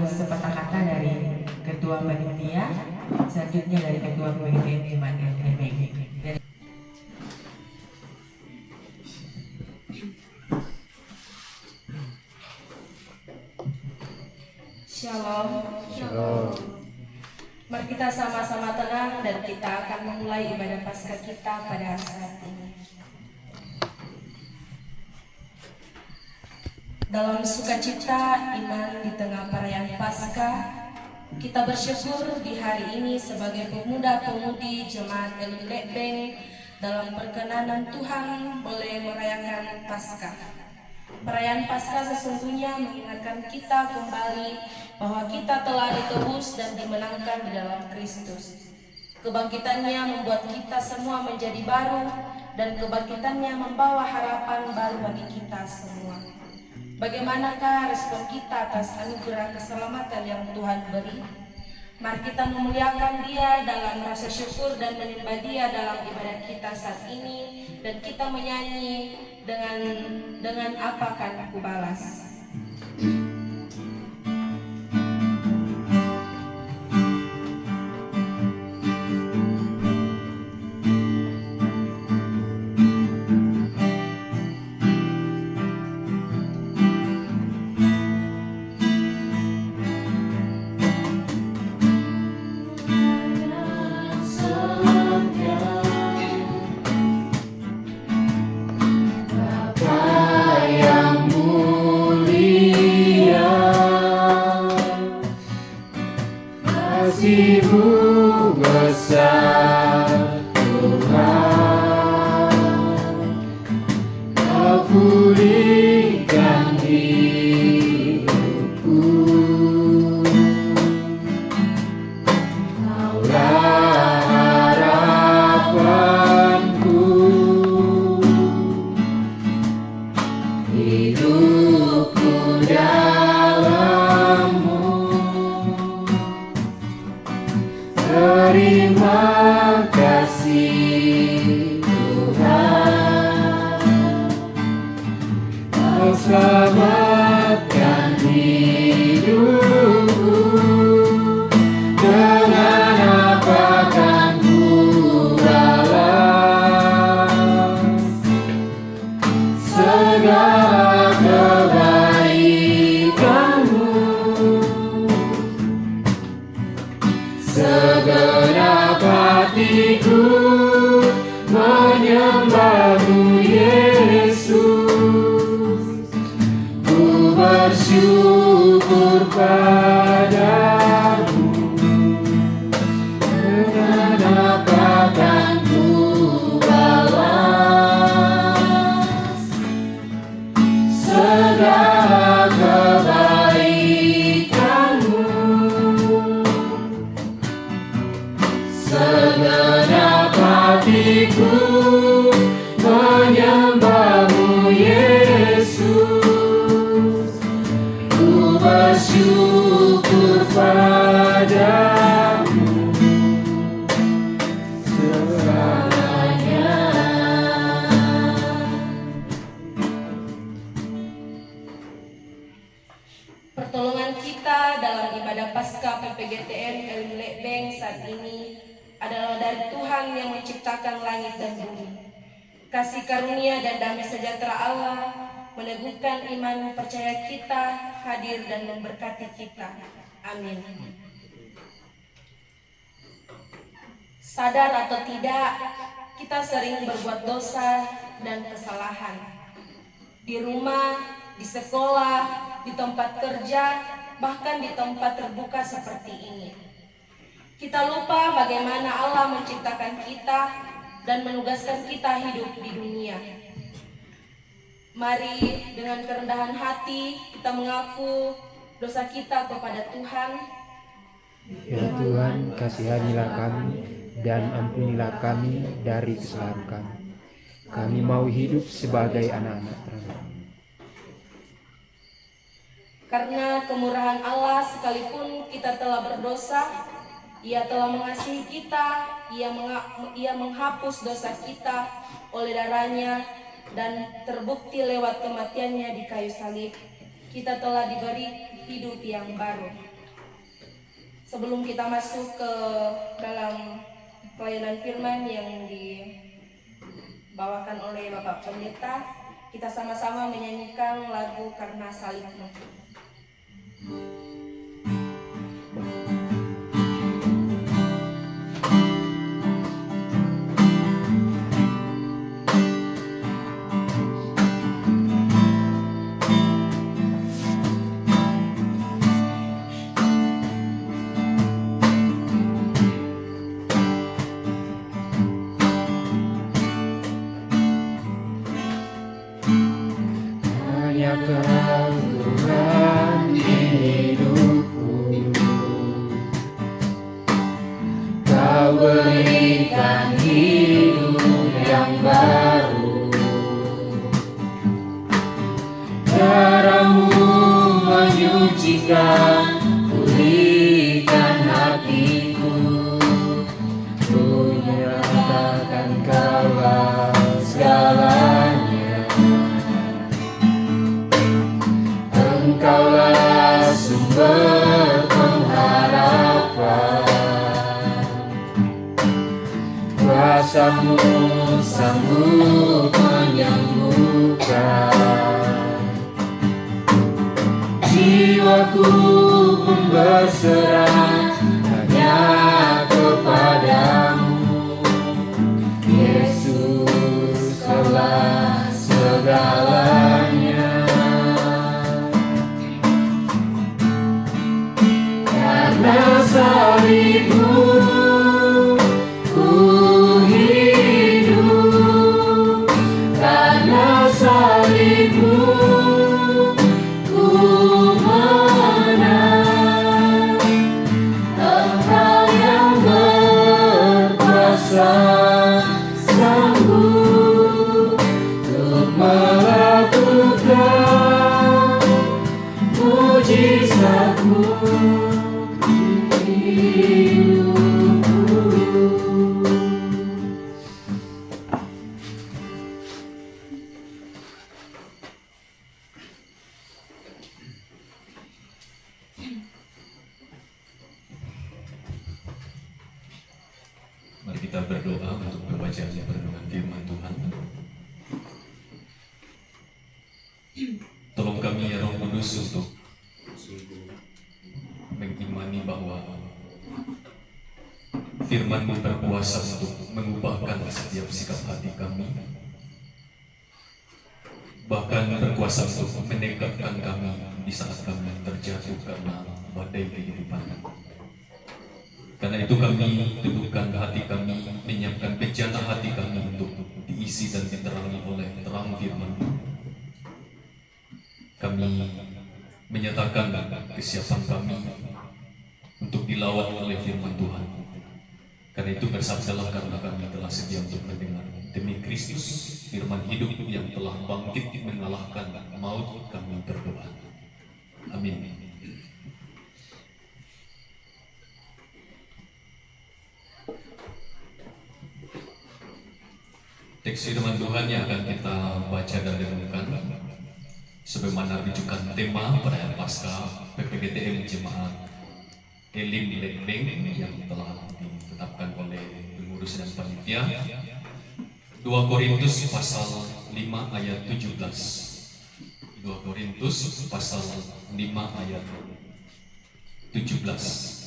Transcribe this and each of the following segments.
sepatah kata dari Ketua Panitia, selanjutnya dari Ketua PGTN Jemaat LMLB. Shalom. Shalom. Mari kita sama-sama tenang dan kita akan memulai ibadah Paskah kita pada saat ini. Dalam sukacita iman di tengah perayaan Paskah, kita bersyukur di hari ini sebagai pemuda-pemudi Jemaat Elim Lekbeng dalam perkenanan Tuhan boleh merayakan Paskah. Perayaan Paskah sesungguhnya mengingatkan kita kembali bahwa kita telah ditebus dan dimenangkan di dalam Kristus. Kebangkitannya membuat kita semua menjadi baru dan kebangkitannya membawa harapan baru bagi kita semua. Bagaimanakah respon kita atas anugerah keselamatan yang Tuhan beri? Mari kita memuliakan Dia dalam rasa syukur dan menyembah Dia dalam ibadah kita saat ini, dan kita menyanyi dengan apa kan aku balas. Kasih-Mu besar Tuhan, Kau pulihkan hidupku, Kaulah harapanku, hidupku dalam-Mu. Terima kasih Tuhan, Kau selamatkan hidupku. Dengan apa kan ku balas segala kebaikan-Mu? Segenap hatiku menyembah-Mu Yesus, ku bersyukur padamu. Dengan apa kan ku balas segala kebaikan-Mu? Segenap hatiku menyembah-Mu Yesus, ku bersyukur padamu selamanya. Pertolongan kita dalam ibadah Paskah PPGTN Elim Lekbeng saat ini adalah dari Tuhan yang menciptakan langit dan bumi. Kasih karunia dan damai sejahtera Allah meneguhkan iman percaya kita, hadir dan memberkati kita. Amin. Sadar atau tidak, kita sering berbuat dosa dan kesalahan. Di rumah, di sekolah, di tempat kerja, bahkan di tempat terbuka seperti ini. Kita lupa bagaimana Allah menciptakan kita dan menugaskan kita hidup di dunia. Mari dengan kerendahan hati kita mengaku dosa kita kepada Tuhan. Ya Tuhan, kasihanilah kami dan ampunilah kami dari kesalahan kami. Kami mau hidup sebagai anak-anak terang. Karena kemurahan Allah, sekalipun kita telah berdosa, Ia telah mengasihi kita, Ia menghapus dosa kita oleh darah-Nya, dan terbukti lewat kematian-Nya di kayu salib, kita telah diberi hidup yang baru. Sebelum kita masuk ke dalam pelayanan firman yang dibawakan oleh Bapak Pendeta, kita sama-sama menyanyikan lagu Karena Salibmu. Hanya Kau Tuhan hidupku, Kau berikan hidup yang baru. Caramu menyucikan, pulihkan hatiku. Ku nyatakan Kaulah segalanya. Engkaulah sumber pengharapan, kuasa-Mu sanggup menyembuhkan. Jiwaku pun berserah hanya kepadamu. Yesus, Kaulah segalanya. Karena salibmu ku hidup, karena salibmu ku menang. Engkau yang berkuasa sanggup untuk melakukan mujizat-Mu. Mari kita berdoa untuk pembacaan perenungan firman Tuhan. Tolong kami ya Roh Kudus untuk mengimani bahwa firman-Mu berkuasa untuk mengubahkan setiap sikap hati kami, bahkan berkuasa untuk menegakkan kami di saat kami terjatuh karena badai kehidupan. Karena itu kami teduhkan hati kami, menyiapkan bejana hati kami untuk diisi dan diterangi oleh terang firman-Mu. Kami menyatakan kesiapan kami untuk dilawan oleh firman Tuhan. Karena itu bersabdalah karena kami telah sedia untuk mendengar. Demi Kristus, firman hidup yang telah bangkit mengalahkan maut, kami berdoa. Amin. Teks firman Tuhan yang akan kita baca dan renungkan sebagaimana rujukan tema perayaan Paskah PPGTM Jemaat Elim Lekbeng yang telah ditetapkan oleh pengurus dan panitia. 2 Korintus pasal 5 ayat 17. 2 Korintus pasal 5 ayat 17.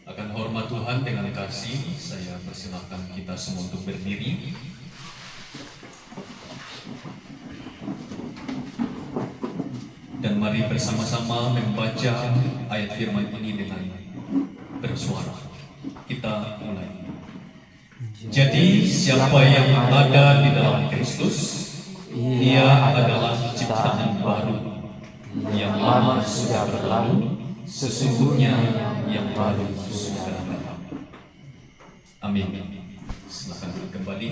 Akan hormat Tuhan dengan kasih, saya persilahkan kita semua untuk berdiri. Dan mari bersama-sama membaca ayat firman ini dengan bersuara. Kita mulai. Jadi siapa yang ada di dalam Kristus, ia adalah ciptaan baru. Yang lama sudah berlalu, sesungguhnya yang baru sudah datang. Amin. Silakan kembali.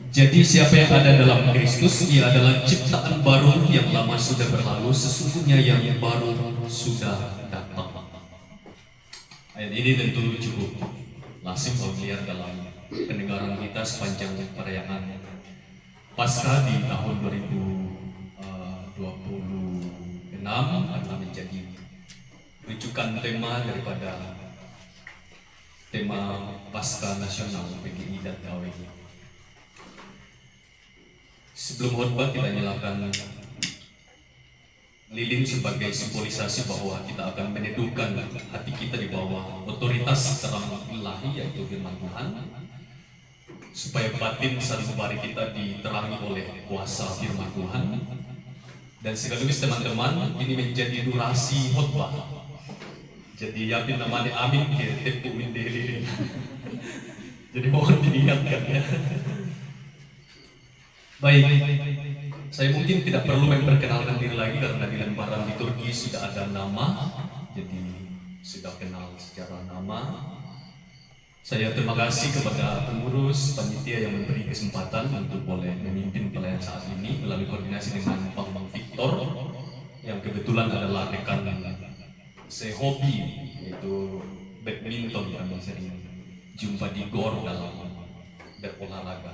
Jadi siapa yang ada dalam Kristus, ia adalah ciptaan baru, yang lama sudah berlalu, sesungguhnya yang baru sudah datang. Ayat ini tentu cukup lazim familiar dalam pendengaran kita sepanjang perayaan Pasca di tahun 2026 adalah menjadi rujukan tema daripada tema Pasca Nasional PGI dan KWI. Sebelum khotbah kita nyalakan lilin sebagai simbolisasi bahwa kita akan meneduhkan hati kita di bawah otoritas terang ilahi yaitu firman Tuhan, supaya batin sanubari kita diterangi oleh kuasa firman Tuhan. Dan sekaligus teman-teman, ini menjadi durasi khotbah. Jadi yakin namanya amin ke tepu mindeli. Jadi mohon diingatkan ya. Baik, saya mungkin tidak perlu memperkenalkan diri lagi karena di lembaran liturgi sudah ada nama, jadi sudah kenal secara nama. Saya terima kasih kepada pengurus panitia yang memberi kesempatan untuk boleh memimpin pelayan saat ini melalui koordinasi dengan Bang Victor yang kebetulan adalah rekan sehobi yaitu badminton yang sering jumpa di GOR dalam berolahraga.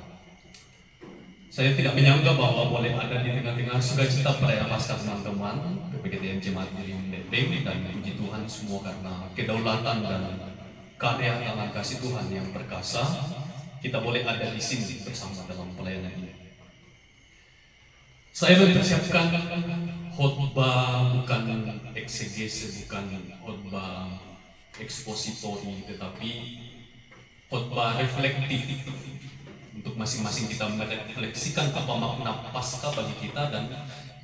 Saya tidak menyangka bahwa boleh ada di tengah-tengah sukacita perayaan Paskah teman-teman PPGTM Jemaat Elim Lepeng, dan puji Tuhan semua karena kedaulatan dan karya tangan kasih Tuhan yang perkasa kita boleh ada di sini bersama dalam pelayanan ini. Saya mempersiapkan khotbah bukan eksegese, bukan khotbah ekspositori, tetapi khotbah reflektif untuk masing-masing kita merefleksikan apa makna Paskah bagi kita dan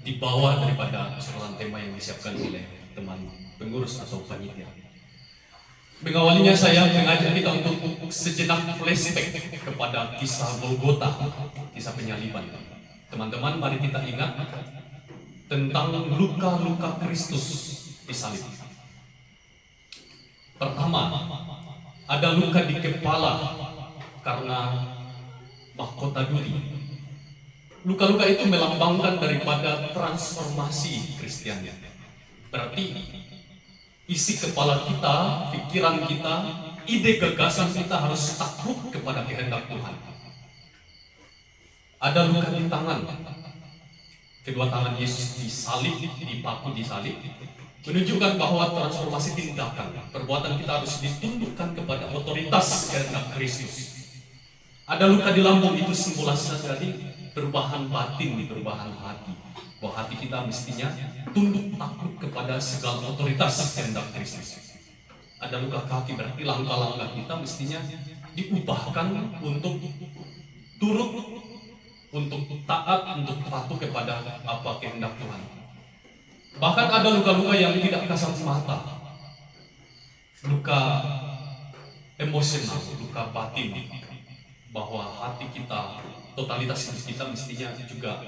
dibawa daripada soalan tema yang disiapkan oleh teman pengurus atau panitia. Mengawalinya saya mengajak kita untuk sejenak flashback kepada kisah Golgota, kisah penyaliban. Teman-teman, mari kita ingat tentang luka-luka Kristus disalib. Pertama, ada luka di kepala karena mahkota duri. Luka-luka itu melambangkan daripada transformasi Kristiani. Berarti isi kepala kita, pikiran kita, ide gagasan kita harus takluk kepada kehendak Tuhan. Ada luka di tangan. Kedua tangan Yesus disalib, dipaku disalib, menunjukkan bahwa transformasi tindakan, perbuatan kita harus ditundukkan kepada otoritas kehendak Kristus. Ada luka di lambung, itu simbolisasi dari perubahan batin, perubahan hati. Bahwa hati kita mestinya tunduk takluk kepada segala otoritas kehendak Kristus. Ada luka kaki, berarti langkah-langkah kita mestinya diubahkan untuk turut, untuk taat, untuk patuh kepada apa kehendak Tuhan. Bahkan ada luka-luka yang tidak kasat mata, luka emosional, luka batin, bahwa hati kita, totalitas hidup kita mestinya juga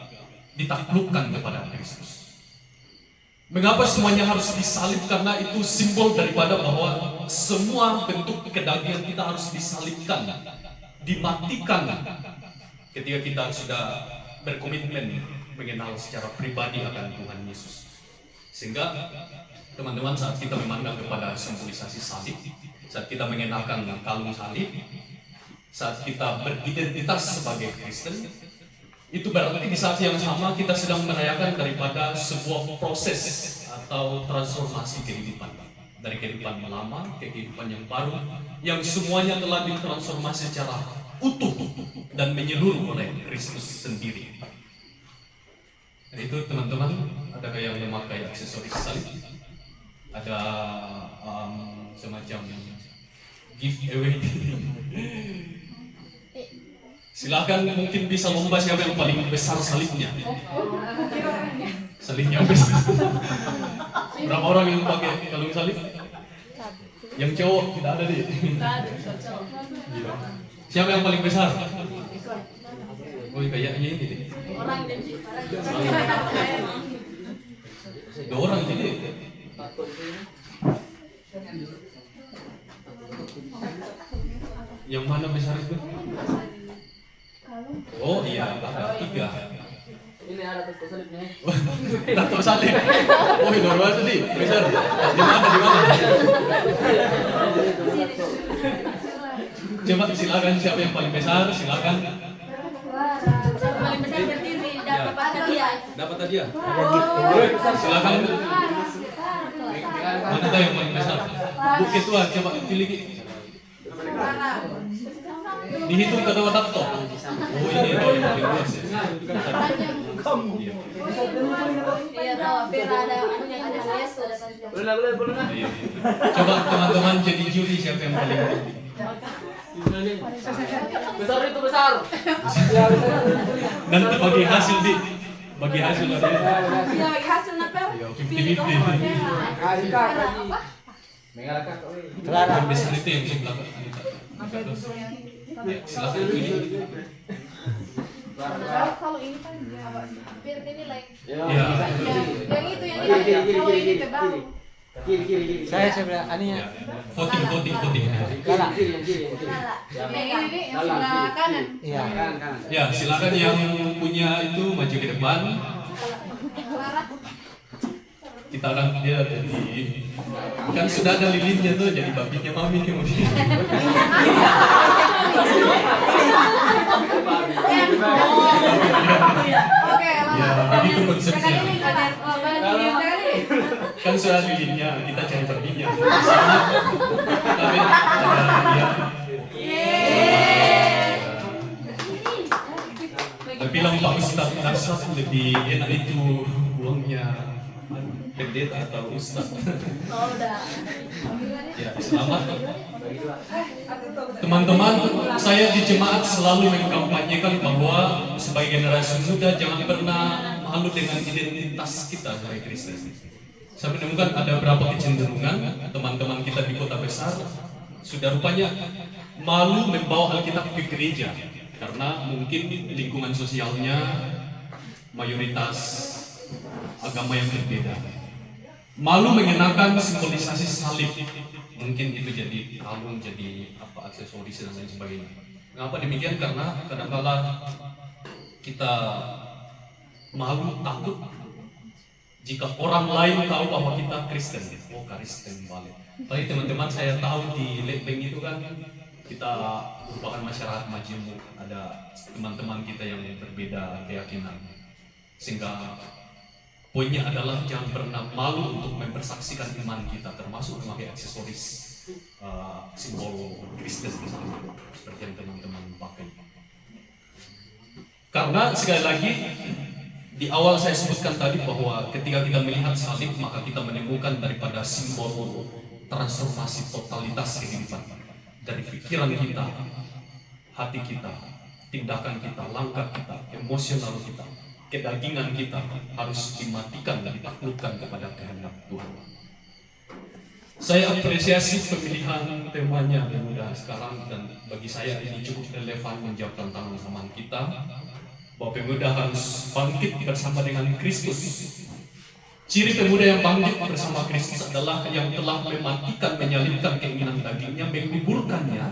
ditaklukkan kepada Kristus. Mengapa semuanya harus disalib? Karena itu simbol daripada bahwa semua bentuk kedagingan kita harus disalibkan, dimatikan ketika kita sudah berkomitmen mengenal secara pribadi akan Tuhan Yesus. Sehingga teman-teman, saat kita memandang kepada simbolisasi salib, saat kita mengenalkan kalung salib, saat kita beridentitas sebagai Kristen, itu berarti di saat yang sama kita sedang merayakan daripada sebuah proses atau transformasi kehidupan, dari kehidupan lama ke kehidupan yang baru, yang semuanya telah ditransformasi secara utuh dan menyeluruh oleh Kristus sendiri. Dan itu teman-teman, adakah yang memakai aksesoris salib? Ada semacam giveaway. Silakan, mungkin bisa lomba siapa yang paling besar salibnya. Salibnya besar. Berapa orang yang pakai kalung salib? Yang cowok tidak ada deh. Siapa yang paling besar? Oh, kayaknya ini deh. Dua orang jadi. Yang mana besar itu? Oh iya, ada 3. Ini ada tato salibnya. Tato salib. Oh, luar biasa nih, besar. Di mana? Coba silakan, siapa yang paling besar? Silakan. Dapat hadiah. Silakan. Mana tahu yang paling besar? Bukit Tuhan, coba pilih. Dihitung kata watak toh. Oh ini yang paling luas ya. Iya tahu, Vera ada biasa ada Iya. Coba teman-teman jadi juri siapa yang paling Besar itu besar. nanti bagi hasil di bagi hasil ada. Ya, bagi hasil napel. Ya, Pilih 50-50. Yang besar itu yang sebelah ya, silakan pilih. Kalau ini kan hampir ini like Ya. yang itu kalau ini tebal. Saya sebelah aninya. Ya. Voting. Yang ini nih yang sebelah kanan. Iya. Ya, silakan yang punya itu maju ke depan. Kita akan dia jadi kan sudah ada lilinnya tuh jadi babinya mami kemudian. Oke, Ya, begitu konsepnya. ini ada kali. Kan sudah lilinnya, kita cari babinya. Sama. Tapi ada dia. Tapi bilang Pak Ustadz Nasab lebih enak itu uangnya pendeta atau Ustadz. Oh, udah. Ya, selamat. Teman-teman, saya di jemaat selalu mengkampanyekan bahwa sebagai generasi muda jangan pernah malu dengan identitas kita sebagai Kristen. Saya menemukan ada beberapa kecenderungan teman-teman kita di kota besar sudah rupanya malu membawa Alkitab ke gereja karena mungkin lingkungan sosialnya mayoritas agama yang berbeda. Malu mengenakan simbolisasi salib, mungkin itu jadi kalung, jadi apa aksesoris dan lain sebagainya. Mengapa demikian? Karena kadang-kala kita malu, takut jika orang lain tahu bahwa kita Kristen. Oh, Kristen balik. Tapi teman-teman saya tahu di Lepeng itu kan kita merupakan masyarakat majemuk, ada teman-teman kita yang berbeda keyakinan, sehingga poinnya adalah jangan pernah malu untuk mempersaksikan iman kita, termasuk memakai aksesoris simbol Kristen misalnya, seperti yang teman-teman pakai. Karena sekali lagi di awal saya sebutkan tadi bahwa ketika kita melihat salib maka kita menemukan daripada simbol transformasi totalitas kehidupan dari pikiran kita, hati kita, tindakan kita, langkah kita, emosional kita, kedagingan kita harus dimatikan dan ditaklukkan kepada kehendak Tuhan. Saya apresiasi pemilihan temanya yang mudah sekarang dan bagi saya ini cukup relevan menjawab tantangan zaman kita bahwa pemuda harus bangkit bersama dengan Kristus. Ciri pemuda yang bangkit bersama Kristus adalah yang telah mematikan, menyalibkan keinginan dagingnya, menguburkannya,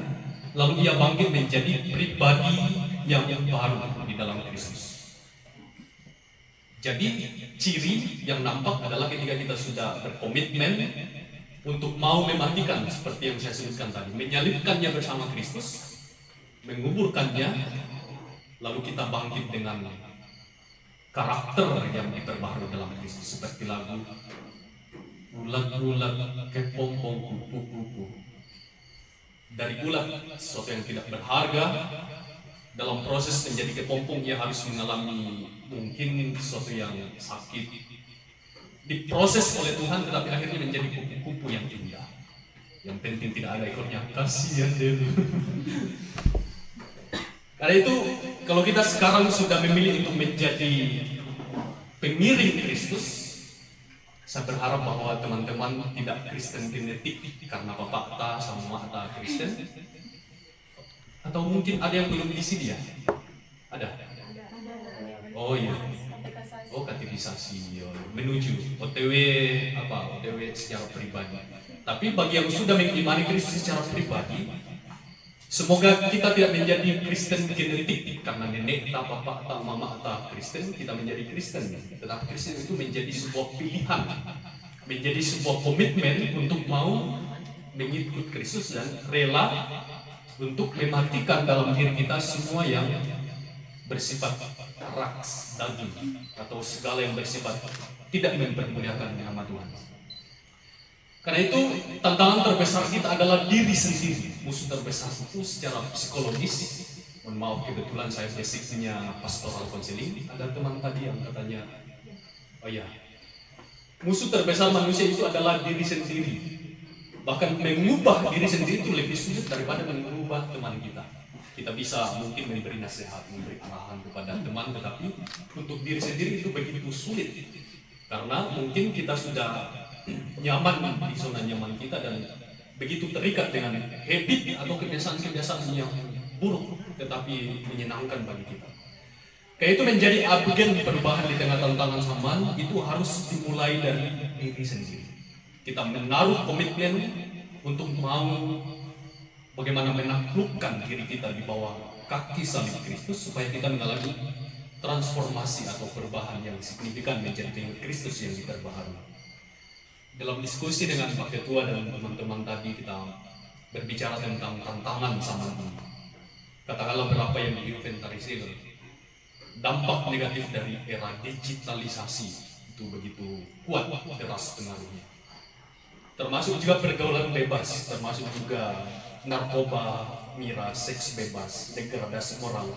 lalu ia bangkit menjadi pribadi yang baru di dalam Kristus. Jadi ciri yang nampak adalah ketika kita sudah berkomitmen untuk mau mematikan seperti yang saya sebutkan tadi, menyalibkannya bersama Kristus, menguburkannya, lalu kita bangkit dengan karakter yang diperbaharui dalam Kristus seperti lagu ulat-ulat kepompong kupu-kupu. Dari ulat sesuatu yang tidak berharga, dalam proses menjadi kepompong ia harus mengalami mungkin sesuatu yang sakit, diproses oleh Tuhan tetapi akhirnya menjadi kupu-kupu yang indah. Yang penting tidak ada ekornya, kasihan deh. Karena itu kalau kita sekarang sudah memilih untuk menjadi pengiring Kristus, saya berharap bahwa teman-teman tidak Kristen genetik karena bapak ta sama mak ta Kristen. Atau mungkin ada yang belum di sini ya? Ada? Oh iya. Oh, katekisasi menuju OTW apa? OTW secara pribadi. Tapi bagi yang sudah mengimani Kristus secara pribadi, semoga kita tidak menjadi Kristen genetik karena nenek tak, bapak tak, mama tak Kristen, kita menjadi Kristen. Tetapi Kristen itu menjadi sebuah pilihan, menjadi sebuah komitmen untuk mau mengikut Kristus dan rela untuk mematikan dalam diri kita semua yang bersifat raks daging atau segala yang bersifat tidak mempermuliakan nama Tuhan. Karena itu tantangan terbesar kita adalah diri sendiri. Musuh terbesar itu secara psikologis. Mohon maaf, kebetulan saya basicnya pastoral counseling. Ada teman tadi yang katanya, oh ya, musuh terbesar manusia itu adalah diri sendiri. Bahkan mengubah diri sendiri itu lebih sulit daripada mengubah teman kita. Kita bisa mungkin memberi nasihat, memberi arahan kepada teman, tetapi untuk diri sendiri itu begitu sulit. Karena mungkin kita sudah nyaman di zona nyaman kita dan begitu terikat dengan habit atau kebiasaan-kebiasaan yang buruk tetapi menyenangkan bagi kita. Kayak itu menjadi agen perubahan di tengah tantangan zaman itu harus dimulai dari diri sendiri. Kita menaruh komitmen untuk mau bagaimana menaklukkan diri kita di bawah kaki salib Kristus supaya kita mengalami transformasi atau perubahan yang signifikan menjadi pengikut Kristus yang terbaharui. Dalam diskusi dengan Pak Ketua dan teman-teman tadi kita berbicara tentang tantangan zaman ini. Katakanlah berapa yang diinventarisir. Dampak negatif dari era digitalisasi itu begitu kuat, deras pengaruhnya. Termasuk juga pergaulan bebas, termasuk juga narkoba, miras, seks bebas, degradasi moral,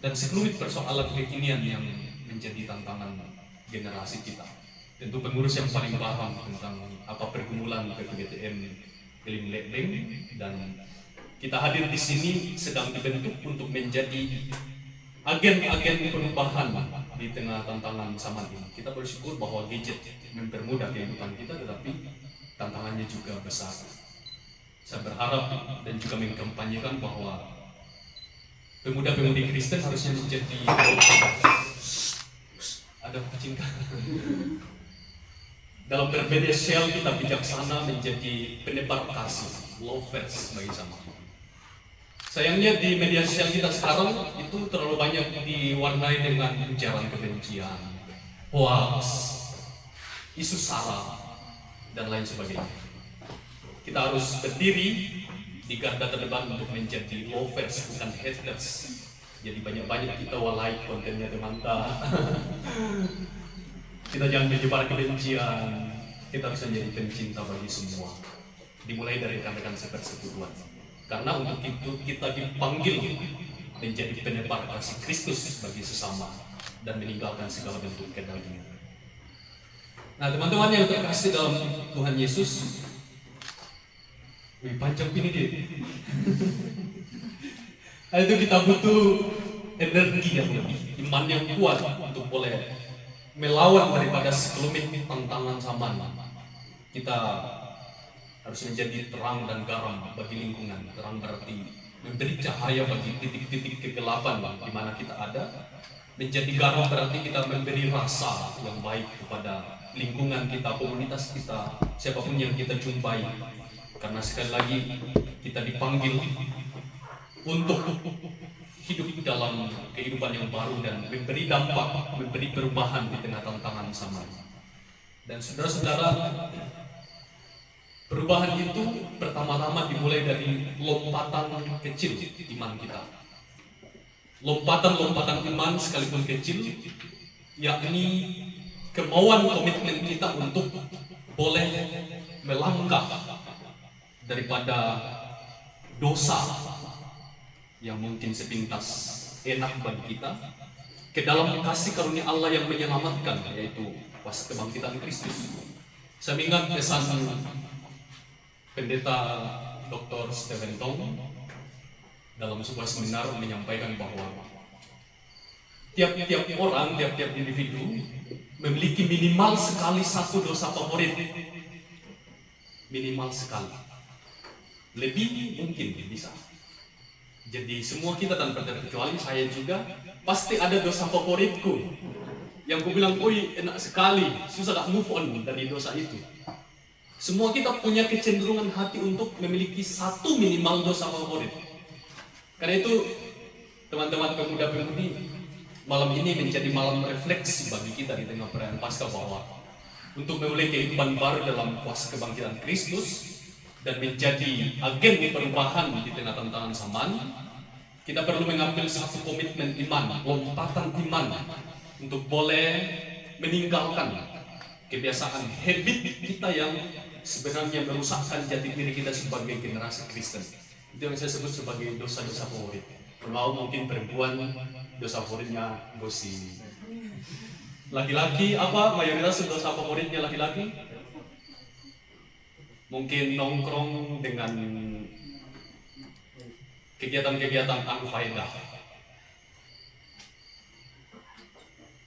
dan sekelumit persoalan kekinian yang menjadi tantangan generasi kita. Tentu pengurus yang paling paham tentang apa pergumulan PPGTM Elim Lebeng, dan kita hadir di sini sedang dibentuk untuk menjadi agen-agen perubahan di tengah tantangan zaman ini. Kita bersyukur bahwa gadget mempermudah kehidupan kita, tetapi tantangannya juga besar. Saya berharap dan juga mengkampanyekan bahwa pemuda-pemudi Kristen harusnya menjadi ada kucing dalam bermedia sosial kita bijaksana menjadi penebar kasih, lovers bagi sama. Sayangnya di media sosial kita sekarang itu terlalu banyak diwarnai dengan ujaran kebencian, hoax, isu sara, dan lain sebagainya. Kita harus berdiri di garda terdepan untuk menjadi lovers bukan haters. Jadi banyak-banyak kita like kontennya teman-teman. Kita jangan menyebar kebencian. Kita harus menjadi pencinta bagi semua. Dimulai dari rekan-rekan sepersekutuan. Karena untuk itu kita dipanggil menjadi penebar kasih Kristus bagi sesama dan meninggalkan segala bentuk kedagingan. Nah, teman-teman yang terkasih dalam Tuhan Yesus, panjang ini dia. Itu kita butuh energi yang lebih, iman yang kuat untuk boleh melawan daripada sekelumit tantangan zaman. Kita harus menjadi terang dan garam bagi lingkungan. Terang berarti memberi cahaya bagi titik-titik kegelapan di mana kita ada. Menjadi garam berarti kita memberi rasa yang baik kepada lingkungan kita, komunitas kita, siapapun yang kita jumpai. Karena sekali lagi kita dipanggil untuk hidup dalam kehidupan yang baru dan memberi dampak, memberi perubahan di tengah tantangan zaman. Dan saudara-saudara, perubahan itu pertama-tama dimulai dari lompatan kecil iman kita. Lompatan-lompatan iman sekalipun kecil, yakni kemauan komitmen kita untuk boleh melangkah daripada dosa yang mungkin sepintas enak bagi kita ke dalam kasih karunia Allah yang menyelamatkan, yaitu kuasa kebangkitan Kristus. Saya ingat pesan pendeta Dr. Stephen Tong dalam sebuah seminar menyampaikan bahwa tiap-tiap orang, tiap-tiap individu memiliki minimal sekali satu dosa favorit. Minimal sekali. Lebih mungkin bisa. Jadi semua kita tanpa terkecuali, saya juga pasti ada dosa favoritku yang ku bilang, oi enak sekali, susah gak move on dari dosa itu. Semua kita punya kecenderungan hati untuk memiliki satu minimal dosa favorit. Karena itu teman-teman pemuda-pemudi, malam ini menjadi malam refleksi bagi kita di tengah perayaan Paskah, bahwa untuk memulai kehidupan baru dalam kuasa kebangkitan Kristus dan menjadi agen perubahan di tengah tantangan zaman, kita perlu mengambil satu komitmen iman, lompatan iman untuk boleh meninggalkan kebiasaan habit kita yang sebenarnya merusakkan jati diri kita sebagai generasi Kristen. Itu yang saya sebut sebagai dosa-dosa favorit. Kalau mungkin perempuan dosa favoritnya gosip. Laki-laki apa mayoritas dosa favoritnya laki-laki? Mungkin nongkrong dengan kegiatan-kegiatan anfaedah.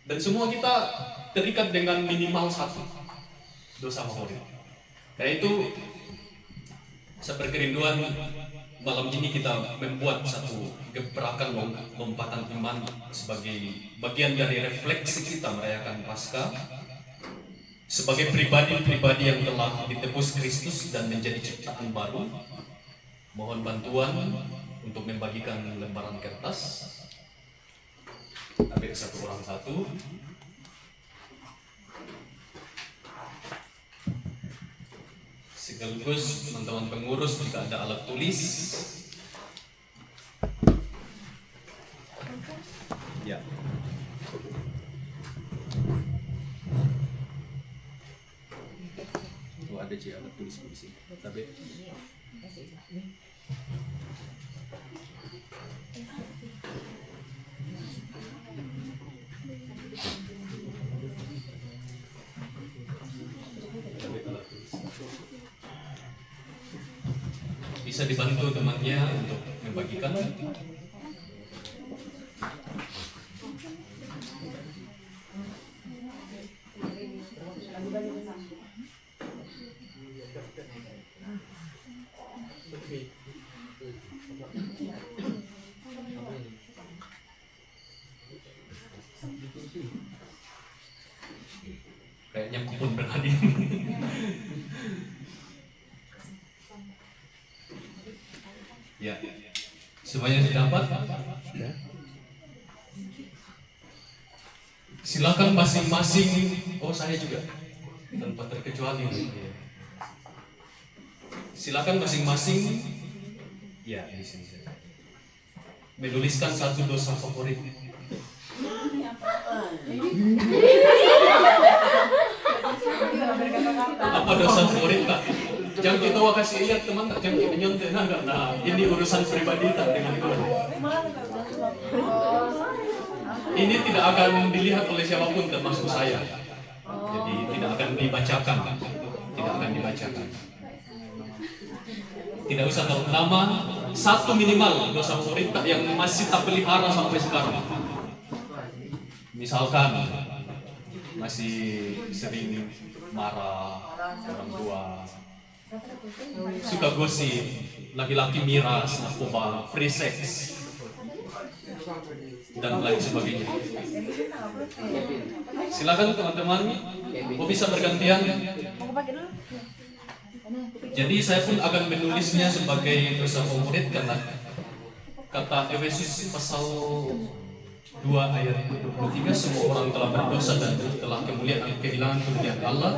Dan semua kita terikat dengan minimal satu dosa favorit. Karena itu saya berkerinduan malam ini kita membuat satu gebrakan lompatan iman sebagai bagian dari refleksi kita merayakan Paskah sebagai pribadi-pribadi yang telah ditebus Kristus dan menjadi ciptaan baru. Mohon bantuan untuk membagikan lembaran kertas. Ambil satu orang satu. Sekaligus teman-teman pengurus jika ada alat tulis. Ya. Itu ada alat tulis di sini. Tapi bisa dibantu temannya untuk membagikan. Kayaknya kupon berhadir. Ya, semuanya didapat. Silakan masing-masing. Oh, saya juga tanpa terkecuali. Silakan masing-masing. Ya, di sini. Menuliskan satu dosa favorit. Apa dosa favorit, Pak? Jangan kita kasih lihat teman, tak jangan kita nyontek. Nah, ini urusan pribadi tak dengan Tuhan. Ini tidak akan dilihat oleh siapapun termasuk saya. Jadi tidak akan dibacakan. Tidak akan dibacakan. Tidak usah terlalu lama. Satu minimal dosa favorit yang masih tak pelihara sampai sekarang. Misalkan masih sering marah orang tua, suka gosip, laki-laki miras, narkoba, free sex, dan lain sebagainya. Silakan teman-teman, mau bisa bergantian. Jadi saya pun akan menulisnya sebagai dosa favorit karena kata Efesus pasal 2 ayat 23, semua orang telah berdosa dan telah kehilangan kemuliaan Allah.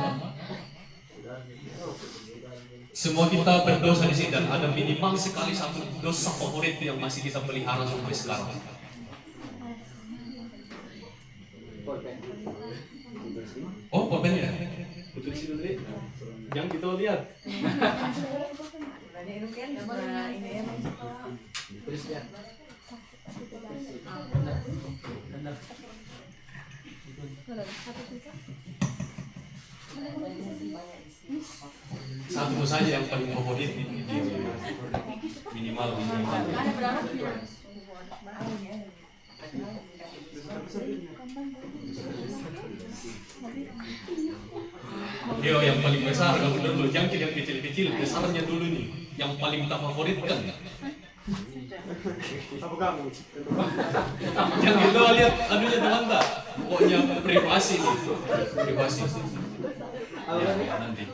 Semua kita berdosa di sini dan ada minimal sekali satu dosa favorit yang masih kita pelihara sampai sekarang. Oh, pulpen ya? Betul di sini. Yang kita lihat. Satu saja yang paling favorit minimal. Yo, yang paling besar kalau dulu jangan yang kecil-kecil, besarnya dulu nih, yang paling kita favoritkan. Apa kamu? Yang kita lihat adunya teman tak, pokoknya privasi nih, privasi. Ya, nanti.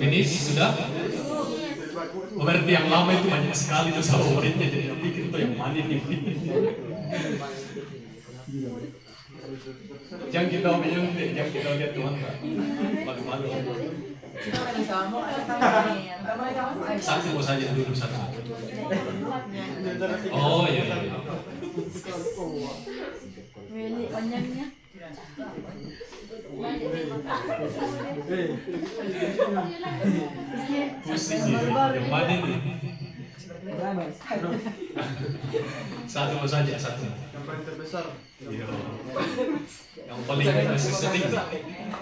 Ini sudah. Berarti yang lama itu banyak sekali tuh favoritnya, jadi pikir itu yang mana nih. Jangan kita menyuntik, jangan kita lihat Tuhan Pak. Malu-malu. Satu saja dulu satu. Oh iya. Pusing yang mana ini? Satu saja satu. Yang paling terbesar. Iya. Yang paling sering.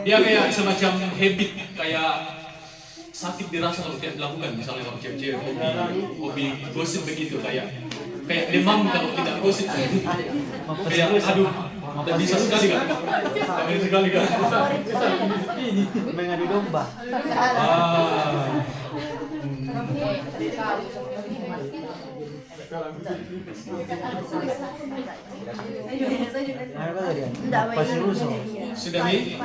Dia kayak semacam habit, kayak sakit dirasa kalau tidak dilakukan. Misalnya kalau cewek-cewek hobi gosip begitu, kayak demam kalau tidak gosip. Kayak aduh, tidak bisa sekali kan? Tidak bisa sekali kan? Mengadu domba. Pasti rusuh. Sudah nih?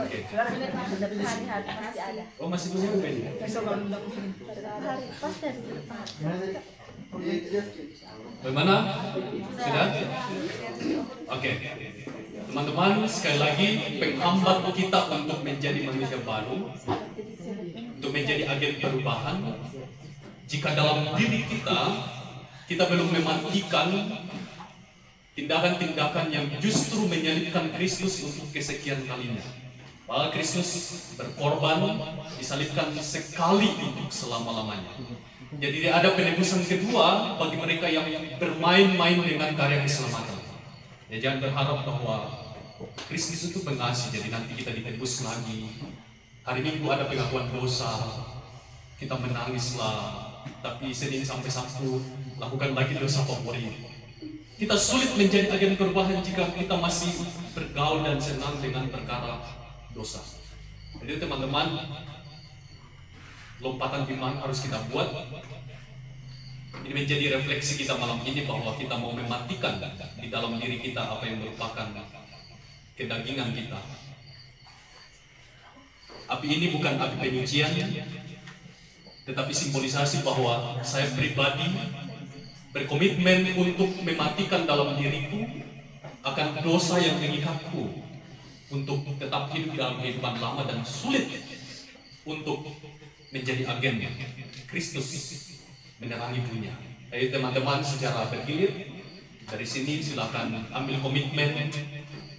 Oke. Oh masih punya ini? Bagaimana? Sudah? Oke. Teman-teman, sekali lagi penghambat kita untuk menjadi manusia baru, untuk menjadi agen perubahan. Jika dalam diri kita belum mematikan tindakan-tindakan yang justru menyalibkan Kristus untuk kesekian kalinya. Bahwa Kristus berkorban, disalibkan sekali untuk selama-lamanya. Jadi tidak ada penebusan kedua bagi mereka yang bermain-main dengan karya keselamatan. Ya, jangan berharap bahwa Kristus itu pengasih, jadi nanti kita ditebus lagi. Hari Minggu ada pengakuan dosa, kita menangislah, tapi Senin sampai Sabtu lakukan lagi dosa favorit. Kita sulit menjadi agen perubahan jika kita masih bergaul dan senang dengan perkara dosa. Jadi teman-teman, lompatan iman harus kita buat. Ini menjadi refleksi kita malam ini bahwa kita mau mematikan di dalam diri kita apa yang merupakan kedagingan kita. Api ini bukan api penyucian, tetapi simbolisasi bahwa saya pribadi berkomitmen untuk mematikan dalam diriku akan dosa yang mengikatku untuk tetap hidup dalam kehidupan lama dan sulit untuk menjadi agen Kristus menerangi dunia. Jadi teman-teman secara bergilir dari sini silakan ambil komitmen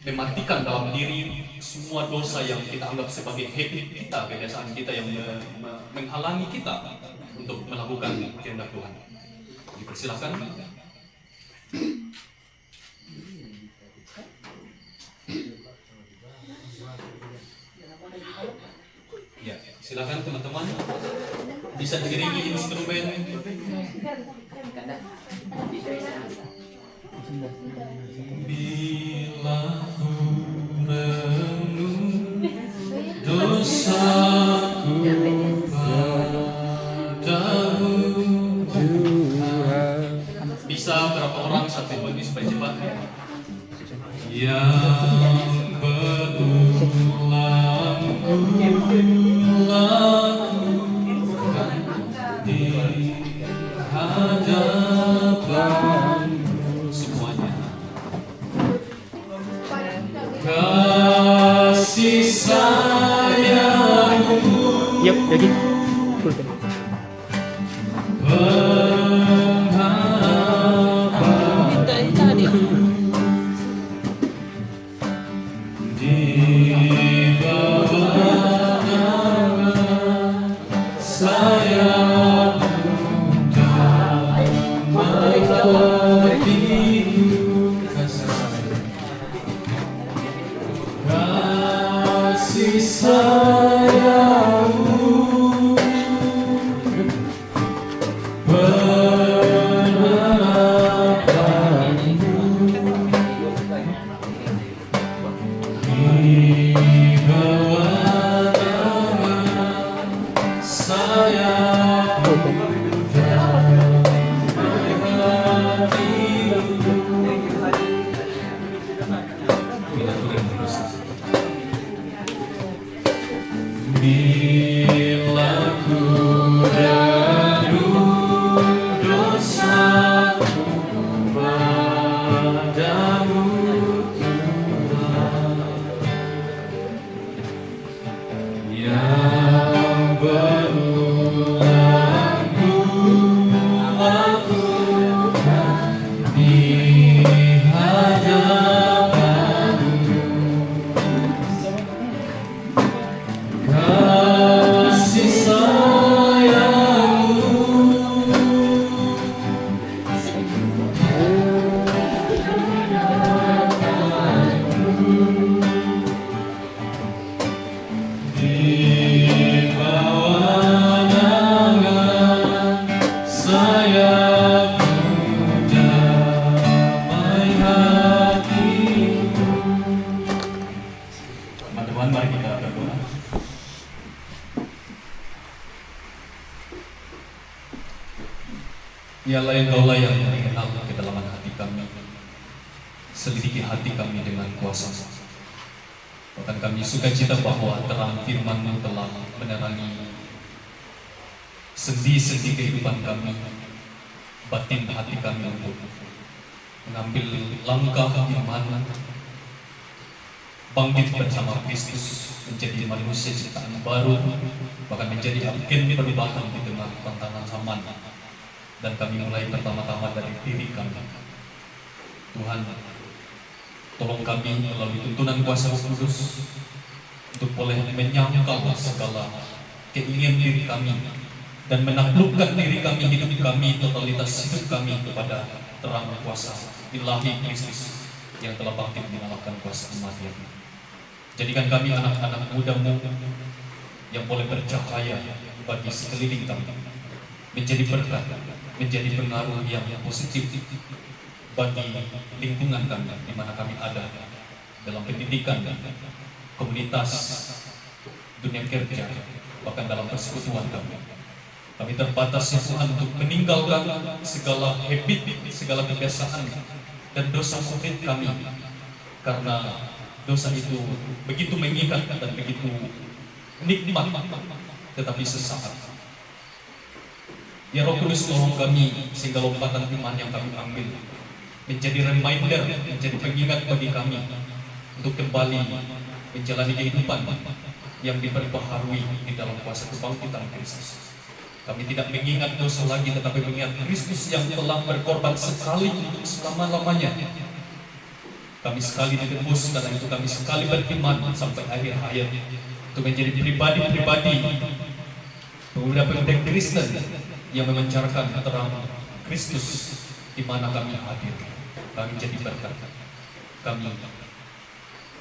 mematikan dalam diri semua dosa yang kita anggap sebagai habit kita, kebiasaan kita yang menghalangi kita untuk melakukan kehendak Tuhan. Dipersilakan. Ya, silakan teman-teman. Bisa diiringi instrumen. Bila ku renung dosaku padamu Tuhan. Bisa berapa orang satu bunyi supaya cepat? Yang berulang-ulang di hadapan semuanya. Kasih sayangmu Yuk, lagi. di bawah tangan sayangmu damai hatiku kasih sayangmu bila ku renung dosaku padamu Teman-teman, mari kita berdoa. Ialah Engkaulah yang mengenal kedalaman hati kami. Selidiki hati kami dengan kuasa. Bahkan kami sukacita bahwa terang firman-Mu telah menerangi sendi-sendi kehidupan kami, batin hati kami untuk mengambil langkah iman, bangkit bersama Kristus, menjadi manusia ciptaan baru, bahkan menjadi agen perubahan di tengah tantangan zaman. Dan kami mulai pertama-tama dari diri kami. Tuhan, tolong kami melalui tuntunan kuasa Roh Kudus untuk boleh menyangkal segala keinginan diri kami dan menaklukkan diri kami, hidup kami, totalitas hidup kami kepada terang kuasa ilahi Kristus yang telah bangkit mengalahkan kuasa kematian. Jadikan kami anak-anak muda-Mu yang boleh bercahaya bagi sekeliling kami, menjadi berkat, menjadi pengaruh yang positif bagi lingkungan kami di mana kami ada, dalam pendidikan, komunitas, dunia kerja, bahkan dalam persekutuan kami. Kami terbatas ya Tuhan untuk meninggalkan segala habit, segala kebiasaan dan dosa sempit kami, karena dosa itu begitu mengikat dan begitu nikmat, tetapi sesaat. Ya Roh Kudus, tolong kami sehingga lompatan iman yang kami ambil menjadi reminder, menjadi pengingat bagi kami untuk kembali menjalani kehidupan yang diperbaharui di dalam kuasa kebangkitan Kristus. Kami tidak mengingat dosa lagi, tetapi mengingat Kristus yang telah berkorban sekali untuk selama-lamanya. Kami sekali ditebus, karena itu kami sekali beriman sampai akhir hayat untuk menjadi pribadi-pribadi pemuda-pemudi Kristen yang memancarkan terang Kristus di mana kami hadir. Kami jadi berkat. Kami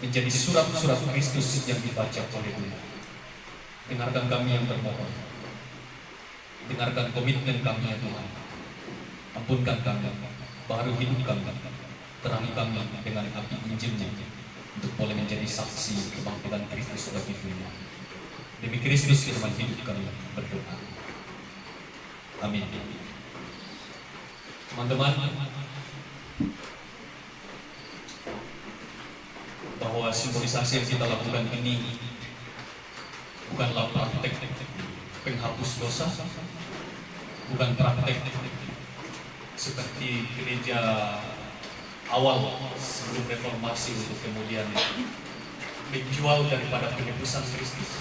menjadi surat-surat Kristus yang dibaca oleh Tuhan. Dengarkan kami yang bermohon. Dengarkan komitmen kami ya Tuhan. Ampunkan kami, baru hidup kami, terangi kami dengan api Injil-Mu untuk boleh menjadi saksi kebangkitan Kristus bagi dunia. Demi Kristus firman hidup kami berdoa. Amin. Teman-teman, bahwa simbolisasi yang kita lakukan ini bukanlah praktek penghapus dosa, bukan praktek seperti gereja awal sebelum reformasi untuk kemudian menjual daripada penebusan Kristus,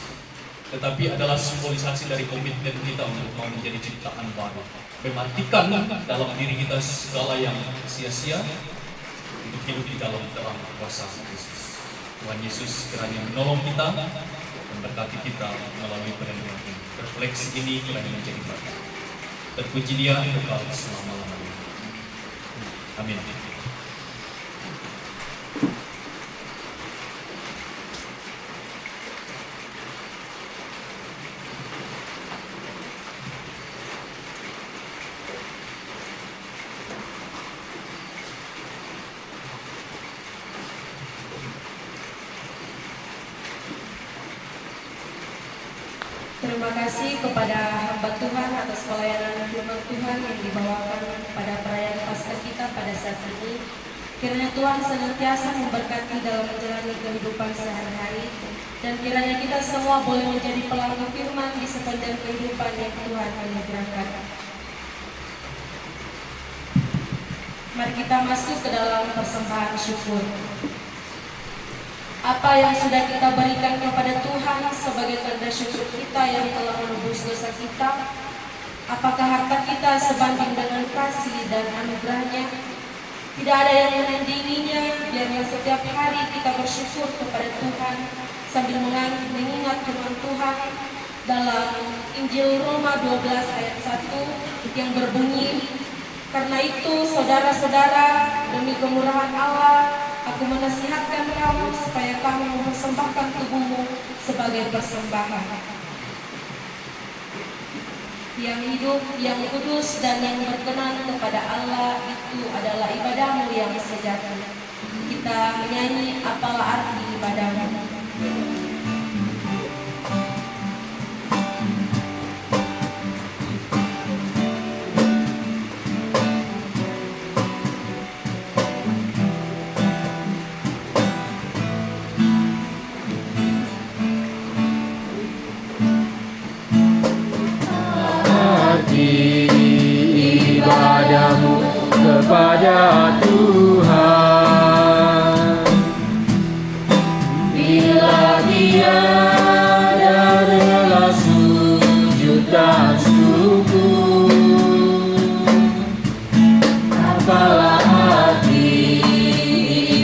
tetapi adalah simbolisasi dari komitmen kita untuk mau menjadi ciptaan baru, mematikan dalam diri kita segala yang sia-sia untuk hidup di dalam terang kuasa Kristus. Tuhan Yesus kiranya menolong kita, memberkati kita melalui perenungan ini. Refleksi ini kiranya menjadi berkat. Terpuji Dia kekal selama-lamanya. Amin. Terima kasih kepada hamba Tuhan atas pelayanan firman Tuhan yang dibawakan pada perayaan Paskah kita pada saat ini. Kiranya Tuhan senantiasa memberkati dalam menjalani kehidupan sehari-hari, dan kiranya kita semua boleh menjadi pelaku firman di sepanjang kehidupan yang Tuhan anugerahkan. Mari kita masuk ke dalam persembahan syukur. Apa yang sudah kita berikan kepada Tuhan sebagai tanda syukur kita yang telah menebus dosa kita? Apakah harta kita sebanding dengan kasih dan anugerahnya? Tidak ada yang menandinginya. Biarlah setiap hari kita bersyukur kepada Tuhan sambil mengingat firman Tuhan dalam Injil Roma 12 ayat 1 yang berbunyi, karena itu saudara-saudara, demi kemurahan Allah, aku menasihatkan kamu supaya kamu mempersembahkan tubuhmu sebagai persembahan yang hidup, yang kudus, dan yang berkenan kepada Allah itu adalah ibadahmu yang sejati. Kita menyanyi apalah arti ibadahmu. Arti ibadahmu kepada Tuhan, bila tiada rela sujud dan syukur, apalah arti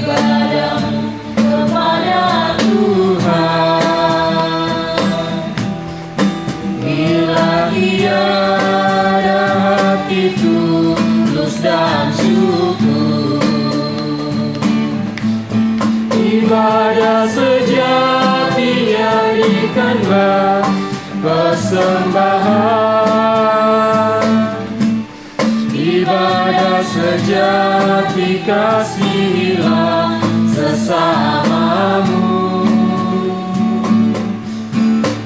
ibadahmu kepada Tuhan, bila tiada hati tulus dan syukur. Ibadah sejati jadikanlah persembahan, ibadah sejati kasihilah sesamamu,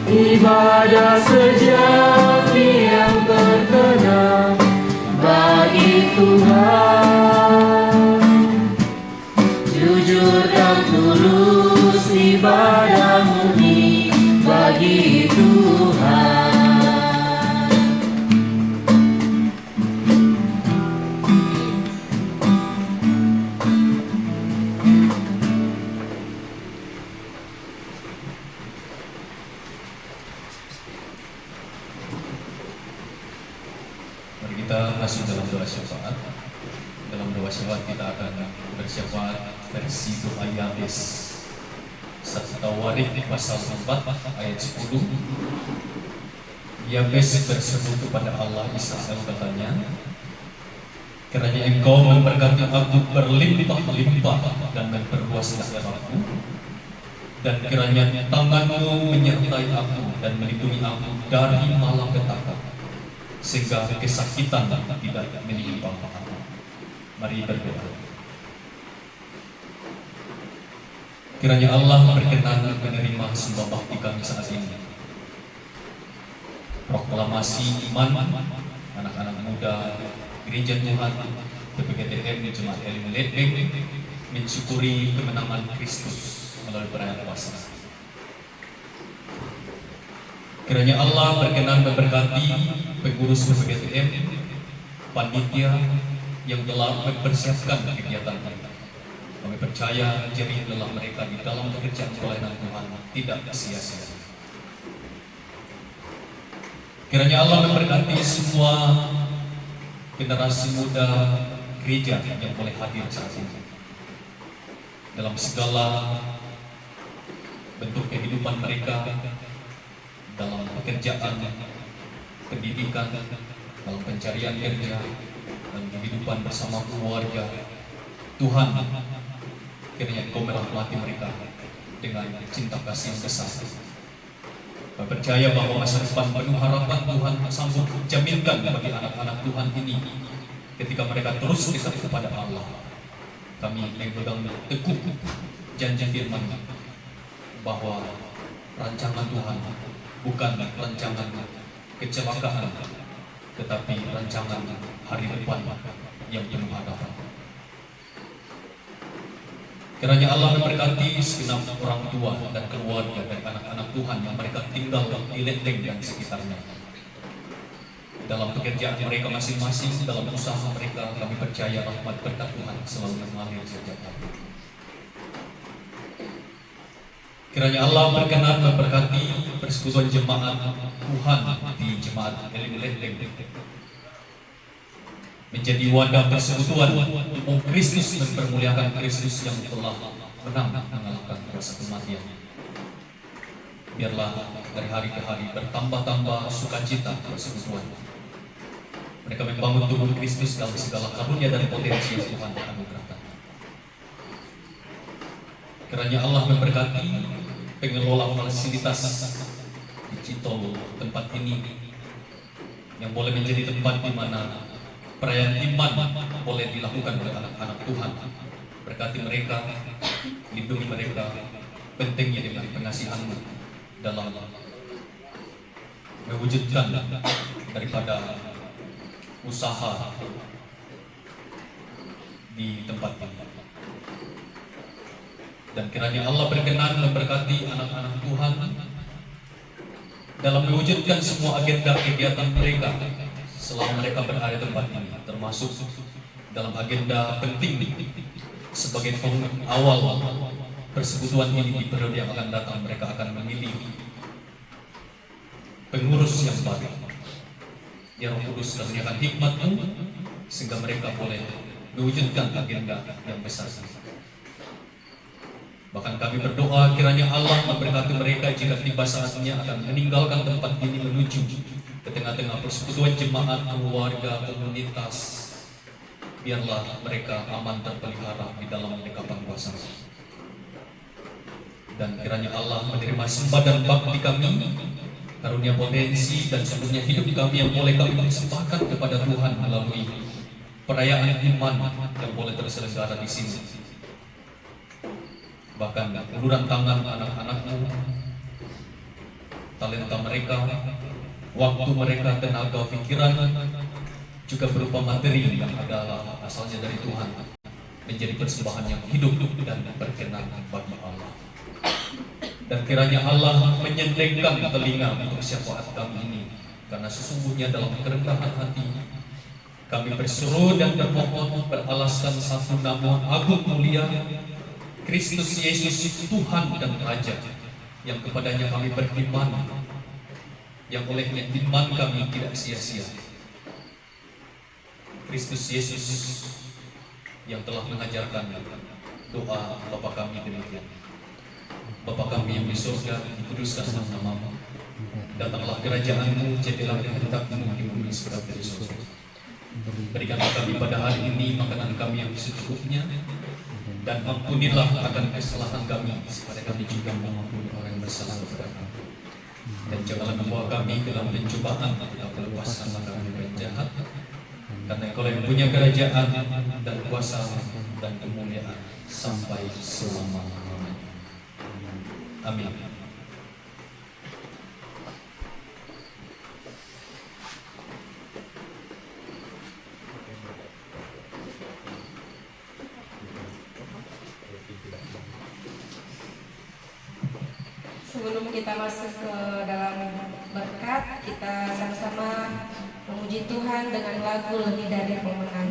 ibadah sejati yang berkenan bagi Tuhan, jujur dan tulus ibadah murni bagi Tuhan. Mari kita masuk dalam doa syafaat. Dalam doa syafaat kita akan bersyafaat versi doa Yabes 1 Tawarik pasal 4 ayat 10. Yabes berseru kepada Allah Israel, katanya, kiranya engkau memberkati aku berlimpah-limpah dan memperluas daerahku, dan kiranya tanganmu menyertai aku dan melindungi aku dari malapetaka, sehingga kesakitan tidak menimpa aku. Mari berdoa. Kiranya Allah berkenan menerima sembah bakti kami saat ini. Proklamasi iman anak-anak muda Gereja Tuhan PPGTM Jemaat Elim Ledbeng mensyukuri kemenangan Kristus melalui perayaan Paskah. Kiranya Allah berkenan memberkati pengurus PPGTM, panitia yang telah mempersiapkan kegiatan mereka. Kami percaya jerih lelah mereka di dalam pekerjaan pelayanan Tuhan tidak sia-sia. Kiranya Allah memberkati semua generasi muda gereja yang boleh hadir saat ini dalam segala bentuk kehidupan mereka, dalam pekerjaan, pendidikan, dalam pencarian kerja, dan kehidupan bersama keluarga. Tuhan, kiranya Engkau merahmati mereka dengan cinta kasih yang besar. Kami percaya bahwa masa depan penuh harapan Tuhan sanggup jaminkan bagi anak-anak Tuhan ini ketika mereka terus dekat kepada Allah. Kami memegang teguh janji firman bahwa rancangan Tuhan bukan rancangan kecelakaan, tetapi rancangan hari depan yang penuh harapan. Kiranya Allah memberkati segenap orang tua dan keluarga dari anak-anak Tuhan yang mereka tinggal di Ledbeng dan sekitarnya. Dalam pekerjaan mereka masing-masing, dalam usaha mereka, kami percaya rahmat berkat Tuhan selalu mengalir sejak hari. Kiranya Allah berkenan memberkati persekutuan jemaat Tuhan di Jemaat Elim Ledbeng menjadi wadah persekutuan umum Kristus, mempermuliakan Kristus yang telah menang mengalahkan kuasa kematian. Biarlah dari hari ke hari bertambah-tambah sukacita persekutuan. Mereka membangun tubuh Kristus dalam segala karunia dan potensi yang Tuhan anugerahkan. Kiranya Allah memberkati pengelola fasilitas di Citol tempat ini, yang boleh menjadi tempat di mana perayaan iman boleh dilakukan oleh anak-anak Tuhan. Berkati mereka, lindungi mereka, pentingnya dengan pengasihan-Mu dalam mewujudkan daripada usaha di tempat ini. Dan kiranya Allah berkenan memberkati anak-anak Tuhan dalam mewujudkan semua agenda kegiatan mereka selama mereka berada di tempat ini, termasuk dalam agenda penting sebagai pengawal persekutuan ini di periode yang akan datang. Mereka akan memilih pengurus yang baru. Ya Roh Kudus, karuniakan hikmat-Mu sehingga mereka boleh mewujudkan agenda yang besar. Bahkan kami berdoa kiranya Allah memberkati mereka jika tiba saatnya akan meninggalkan tempat ini menuju ke tengah-tengah persekutuan jemaat, keluarga, komunitas. Biarlah mereka aman terpelihara di dalam lingkapan kuasa. Dan kiranya Allah menerima sembah dan bakti kami, karunia potensi dan seluruhnya hidup kami yang boleh kami persembahkan kepada Tuhan melalui perayaan iman yang boleh terselenggara di sini. Bahkan uluran tangan anak-anak-Mu, talenta mereka, waktu mereka, tenaga, pikiran, juga berupa materi yang adalah asalnya dari Tuhan, menjadi persembahan yang hidup dan berkenan bagi Allah. Dan kiranya Allah menyendengkan telinga untuk syafaat kami ini, karena sesungguhnya dalam kerendahan hati kami berseru dan bermohon beralaskan satu nama agung mulia, Kristus Yesus Tuhan dan Raja, yang kepadanya kami beriman, yang olehnya iman kami tidak sia-sia. Kristus Yesus yang telah mengajarkan doa Bapa kami demikian. Bapa kami yang di surga, dikuduskan nama-Mu. Datanglah kerajaan-Mu, jadilah kehendak-Mu di bumi seperti di surga. Berikanlah kami pada hari ini makanan kami yang secukupnya, dan ampunilah akan kesalahan kami, supaya kami juga mengampuni orang yang bersalah kepada kami. Dan janganlah membawa kami ke dalam pencobaan, tetapi lepaskanlah kami dari jahat. Karena Engkau yang punya kerajaan dan kuasa dan kemuliaan sampai selama-lamanya. Amin. Sebelum kita masuk ke dalam berkat, kita sama-sama memuji Tuhan dengan lagu Lebih Dari Pemenang.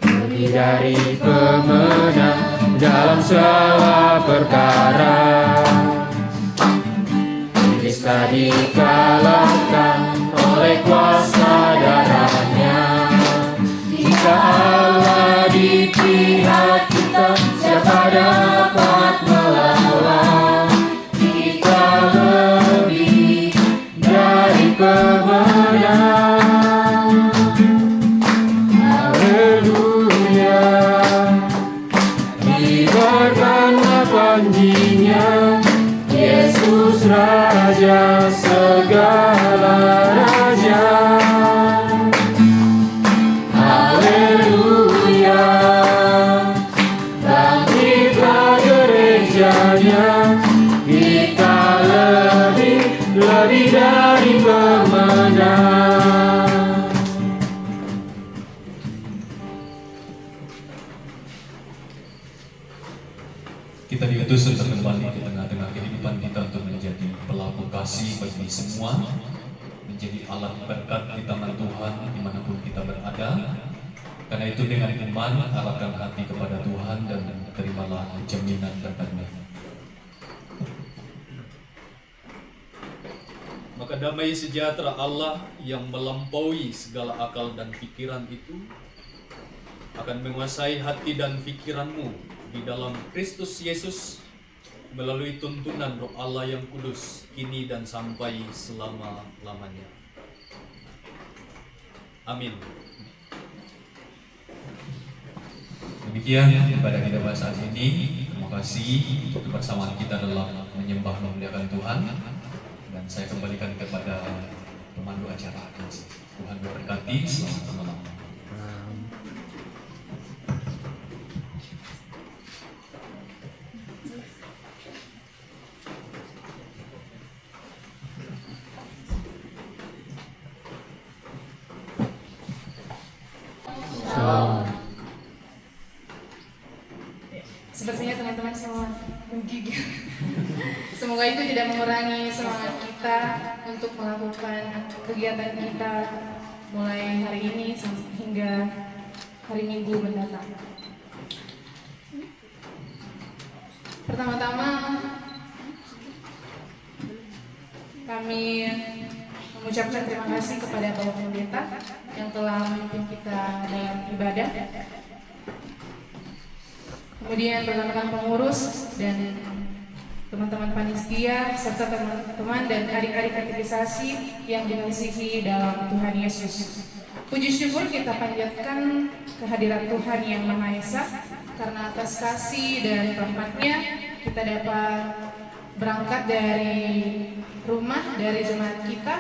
Lebih dari pemenang dalam segala perkara, bisa dikalahkan oleh kuasa darahnya. Jika Allah di pihak kita, siapa dapat melawan? Kita lebih dari pemenang. Haleluya, diberkatilah janjinya, Yesus Raja segala raja. Haleluya, bangkitlah gerejanya, kita lebih dari pemenang. Kita diutus untuk kembali ke tengah-tengah kehidupan kita untuk menjadi pelaku kasih bagi semua, menjadi alat berkat di tangan Tuhan dimanapun kita berada. Karena itu dengan iman arahkan hati kepada Tuhan dan terimalah jaminan berkat-Nya. Maka damai sejahtera Allah yang melampaui segala akal dan pikiran itu akan menguasai hati dan pikiranmu di dalam Kristus Yesus melalui tuntunan Roh Allah yang kudus kini dan sampai selama-lamanya. Amin. Demikian ibadah kita pada saat ini. Terima kasih untuk kebersamaan kita dalam menyembah memuliakan Tuhan. Dan saya kembalikan kepada pemandu acara. Tuhan memberkati, selamat malam. Sepertinya teman-teman semua menggigil. Semoga itu tidak mengurangi semangat kita untuk melakukan kegiatan kita mulai hari ini hingga hari Minggu mendatang. Pertama-tama kami mengucapkan terima kasih kepada Bapak Pendeta yang telah memimpin kita dalam ibadah. Kemudian rekan-rekan pengurus dan teman-teman panitia serta teman-teman dan adik-adik katekisasi yang dimasihi dalam Tuhan Yesus. Puji syukur kita panjatkan kehadiran Tuhan yang Maha Esa karena atas kasih dan rahmat-Nya kita dapat berangkat dari rumah dari jemaat kita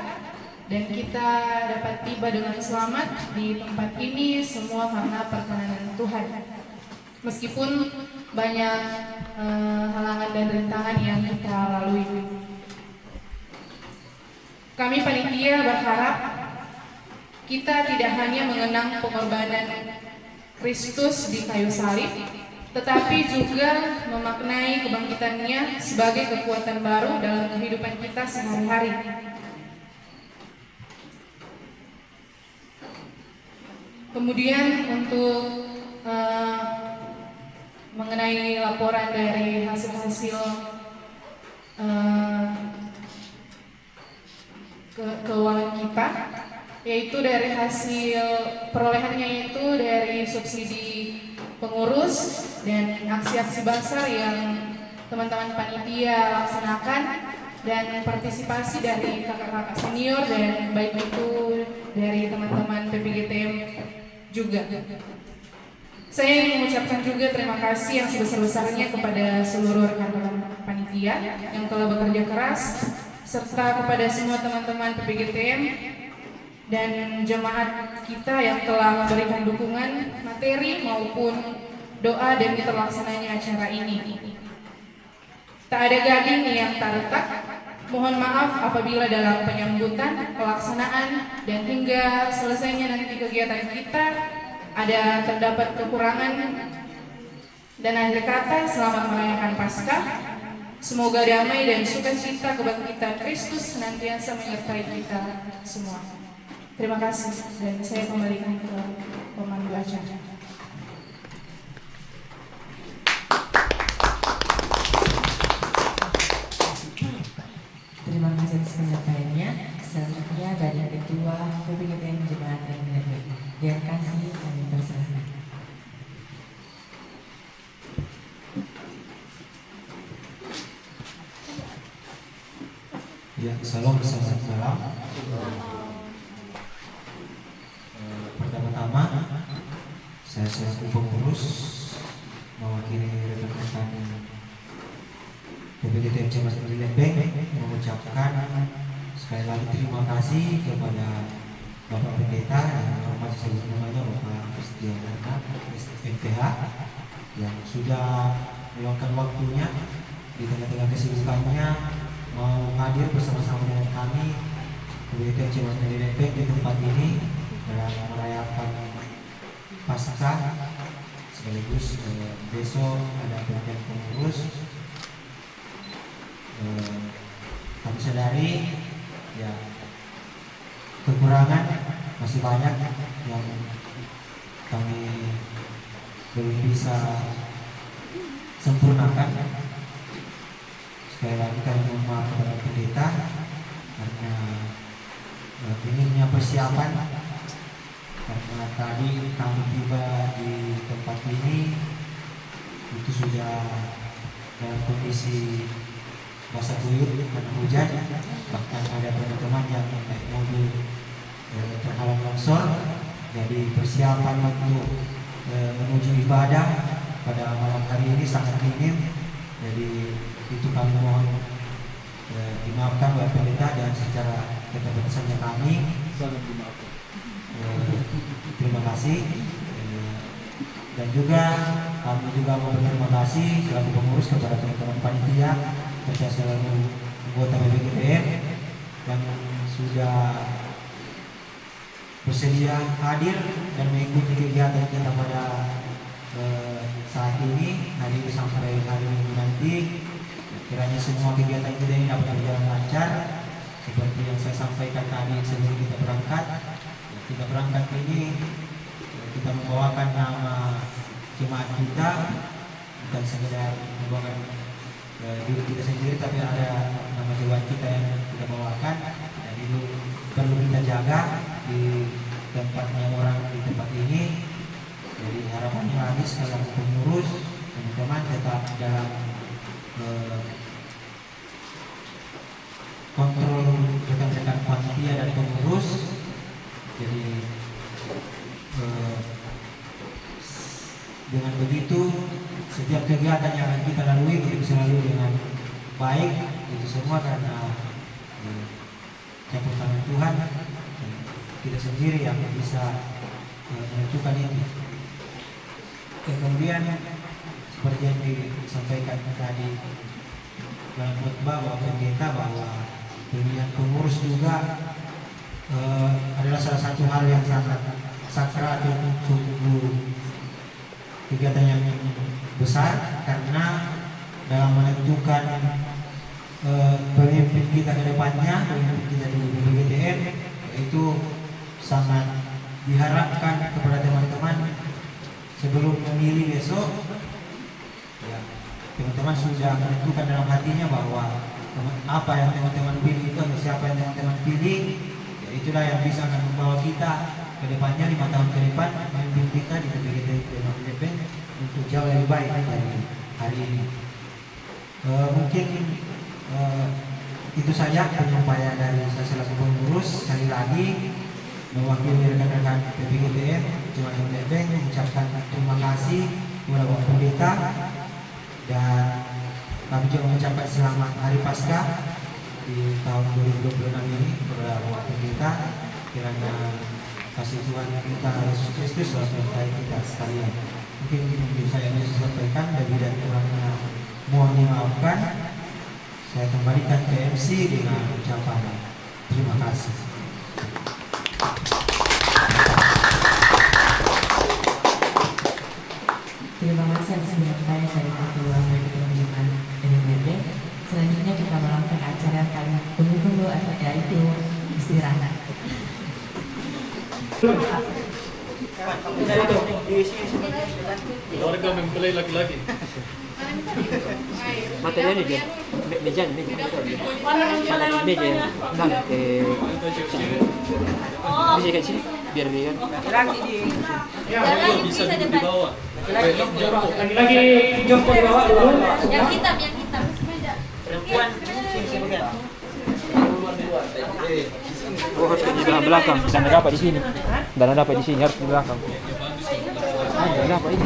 dan kita dapat tiba dengan selamat di tempat ini semua karena perkenanan Tuhan. Meskipun banyak halangan dan rintangan yang kita lalui. Kami panitia berharap kita tidak hanya mengenang pengorbanan Kristus di kayu salib, tetapi juga memaknai kebangkitannya sebagai kekuatan baru dalam kehidupan kita sehari-hari. Kemudian untuk mengenai laporan dari hasil-hasil keuangan kita, yaitu dari hasil perolehannya itu dari subsidi pengurus dan aksi-aksi besar yang teman-teman panitia laksanakan dan partisipasi dari kakak-kakak senior dan baik itu dari teman-teman PPGTM juga. Saya ingin mengucapkan juga terima kasih yang sebesar-besarnya kepada seluruh rekan-rekan panitia yang telah bekerja keras, serta kepada semua teman-teman PPGTM dan jemaat kita yang telah memberikan dukungan materi maupun doa demi terlaksananya acara ini. Tak ada gading yang tak retak. Mohon maaf apabila dalam penyambutan, pelaksanaan, dan hingga selesainya nanti kegiatan kita ada terdapat kekurangan. Dan akhir kata, selamat merayakan Paskah. Semoga damai dan sukacita kebangkitan Kristus senantiasa menyertai kita semua. Terima kasih dan saya kembalikan ke pemandu acara. Terima kasih atas penyampaiannya. Selanjutnya dari Ketua PPGTM Jemaat NLB. Terima kasih kami persilakan. Ya, salam selamat malam. Pertama-tama saya selaku pengurus mewakili rekan-rekan PPGTM Jemaat NLB mengucapkan sekali lagi terima kasih kepada Bapak Pendeta yang hormat sebelumnya Bapak Kristiana MPH yang sudah meluangkan waktunya di tengah-tengah kesibukannya mau hadir bersama-sama dengan kami PPGTM Jemaat NLB di tempat ini dalam merayakan Paskah sekaligus besok ada pemilihan pengurus. Kami sadari ya kekurangan masih banyak yang kami belum bisa sempurnakan. Sekali lagi kami mohon maaf kepada pendeta karena minimnya persiapan, karena tadi kami tiba di tempat ini itu sudah dalam kondisi basah kuyup karena hujan, bahkan ada teman-teman yang naik mobil terhalang longsor. Jadi persiapan untuk menuju ibadah pada malam hari ini sangat minim. Jadi itu kami mohon dimaafkan Bapak Pendeta dan secara keterbatasannya kami. Terima kasih. Dan juga kami juga mau berterima kasih selaku pengurus kepada teman-teman panitia serta seluruh anggota BPGTM yang sudah bersedia hadir dan mengikuti kegiatan kita pada saat ini, hari ini sampai hari Minggu nanti. Kiranya semua kegiatan kita ini dapat berjalan lancar seperti yang saya sampaikan tadi sebelum kita berangkat. Kita berangkat ini kita membawakan nama jemaat kita, bukan sekedar membawakan diri kita sendiri, tapi ada nama jemaat kita yang kita bawakan, dan itu perlu kita jaga di tempatnya orang di tempat ini. Jadi harapannya lagi sekalian pengurus teman-teman tetap dalam kontrol rekan-rekan panitia dan pengurus. Jadi dengan begitu setiap kegiatan yang akan kita lalui kita bisa lalui dengan baik. Itu semua karena campur tangan Tuhan, kita sendiri yang bisa menentukan itu. Kemudian seperti yang disampaikan tadi dalam khotbah Bapak Pendeta, bahwa pemilihan pengurus juga adalah salah satu hal yang sangat sakral untuk kegiatan yang besar, karena dalam menentukan pemimpin kita ke depannya, pemimpin kita di BPGTM, itu sangat diharapkan kepada teman-teman sebelum memilih besok, ya, teman-teman sudah menentukan dalam hatinya bahwa apa yang teman-teman pilih itu atau siapa yang teman-teman pilih, ya itulah yang bisa akan membawa kita ke depannya 5 tahun ke depan, memimpin kita di BPGTM untuk jauh lebih baik dari hari ini. Mungkin itu saja penyampaian dari saya selaku pengurus. Sekali lagi mewakili rekan-rekan BPGTM Jemaat Lembeng mengucapkan terima kasih kepada Bapak Pendeta, dan kami juga mengucapkan selamat Hari Paskah di tahun 2026 ini kepada Bapak Pendeta. Kiranya kasih Tuhan kita Yesus Kristus selalu menyertai kita sekalian. Mungkin saya bisa sampaikan, lebih dan kurangnya mohon dimaafkan. Saya kembalikan ke MC dengan ucapan terima kasih. Terima kasih atas penyampaian dari Ketua BPGTM Jemaat NMB. Selanjutnya kita melakukan acara kali tunggu-tunggu, yaitu istirahat. Warga mempelai laki-laki. Materinya nih Jan, mejan ini meja nah bisa kayak sini biar dia Bisa duduk di bawah. lagi jongkok di bawah dulu. Yang hitam. Perempuan Oh, harus di belakang dan ada apa di sini, harus di belakang. Ada apa ini?